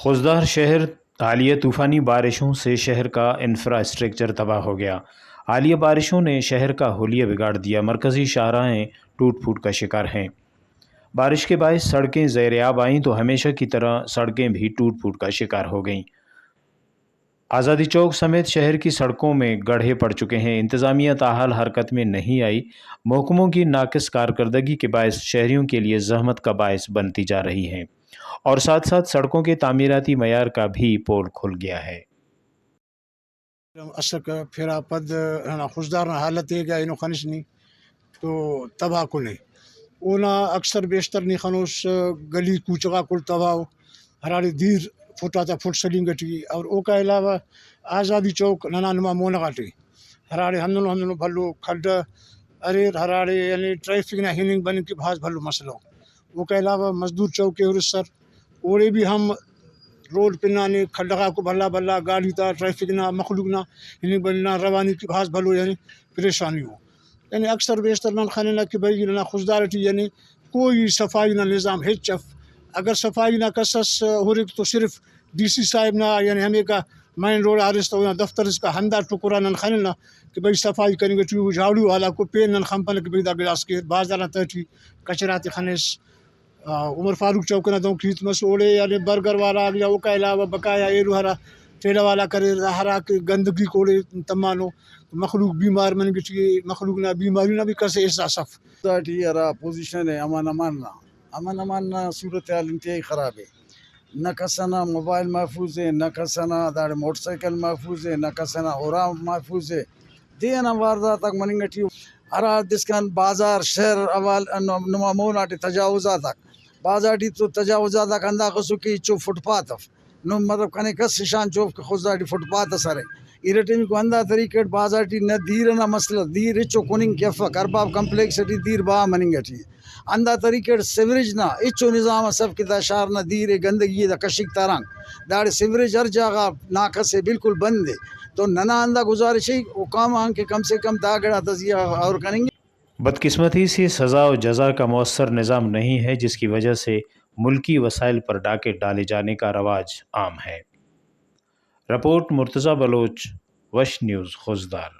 خوزدار شہر حالیہ طوفانی بارشوں سے شہر کا انفراسٹرکچر تباہ ہو گیا۔ حالیہ بارشوں نے شہر کا حلیہ بگاڑ دیا۔ مرکزی شاہراہیں ٹوٹ پھوٹ کا شکار ہیں۔ بارش کے باعث سڑکیں زیر آب آئیں تو ہمیشہ کی طرح سڑکیں بھی ٹوٹ پھوٹ کا شکار ہو گئیں۔ آزادی چوک سمیت شہر کی سڑکوں میں گڑھے پڑ چکے ہیں۔ انتظامیہ تاحال حرکت میں نہیں آئی۔ محکموں کی ناقص کارکردگی کے باعث شہریوں کے لیے زحمت کا باعث بنتی جا رہی ہیں، اور ساتھ ساتھ سڑکوں کے تعمیراتی معیار کا بھی پول کھل گیا ہے۔ اثر کا پھیرا پد خوشدار حالت ہے گیا انو خنشنی تو تباہ کنے اونا اکثر بیشتر نی خنوس گلی کوچگا کل تباہ ہراڑی دیر فٹا تا فٹ سلنگ گٹی اور او کا علاوہ آزادی چوک ننا نما مونغاٹی ہراڑے ہندنو بھلو کھڈ ارے ہراڑے یعنی ٹریفک نہ ہیننگ بن کے بھاز بھلو مسئلہ او کا علاوہ مزدور چوک کے سر اوڑے بھی ہم روڈ پنانے کھڈگا کو بھلا بھلا گاڑی تا ٹریفک نہ مخلوق نہ ہیننگ بننا روانی کی بھاز بھلو یعنی پریشانی ہو یعنی اکثر بیشتر نن خانے نہ کہ بھائی نہ خوشدارٹی یعنی کوئی صفائی نہ نظام ہچف اگر صفائی نہ کسس ہو تو صرف ڈی سی صاحب نہ یعنی ہمیں کا مین روڈ آرست دفتر اس کا ہندا ٹکرا نن خانے نہ کہ بھائی صفائی کریں گے ٹیو جھاڑو والا کو پین نن خمپن کہ بھائی دا گلاس کے بازار تٹی کچراتی خنیس عمر فاروق چوک نہ دوں کھیت مسوڑے یعنی برگر والا یا او کا علاوہ بقایا ایرو ہرا ٹھیلا والا کرے ہرا کہ گندگی کوڑے تمانو مخلوق بیمار من گٹی مخلوق نہ بیماری نہ بھی کسے احساس اف ٹی ہرا پوزیشن ہے امن صورتحال انتہائی خراب ہے۔ نہ کسنا موبائل محفوظ ہے، نہ کسنا داڑے موٹر سائیکل محفوظ ہے، نہ کسنا اورا محفوظ ہے۔ دینا واردات تک مننگٹی ہرا دسکان بازار شہر اول نما موناٹی تجاوزات تک بازاٹی تو تجاوزات تک اندہ قصو کی چو فٹ پاتھ نو مطلب کنے کس شان چوف خوزاٹی فٹ پاتھ سرے ایرٹی کو اندہ طریقے بازاٹی نہ دیر نہ مسئلہ دیر اچو کننگ کیفک ارباب کمپلیکس ٹی دیر با مننگٹی اندہ طریقے سیوریج نہ اچو نظام سب کتا شہر نہ دیر گندگی دا کشک ترانگ داڑے سیوریج ہر جگہ ناقص ہے بالکل بند ہے تو ننا اندہ گزارش ہے حکام آن کے کم سے کم داگڑا تزیہ اور کریں گے۔ بدقسمتی سے سزا و جزا کا مؤثر نظام نہیں ہے، جس کی وجہ سے ملکی وسائل پر ڈاکے ڈالے جانے کا رواج عام ہے۔ رپورٹ مرتضیٰ بلوچ، وش نیوز، خوزدار۔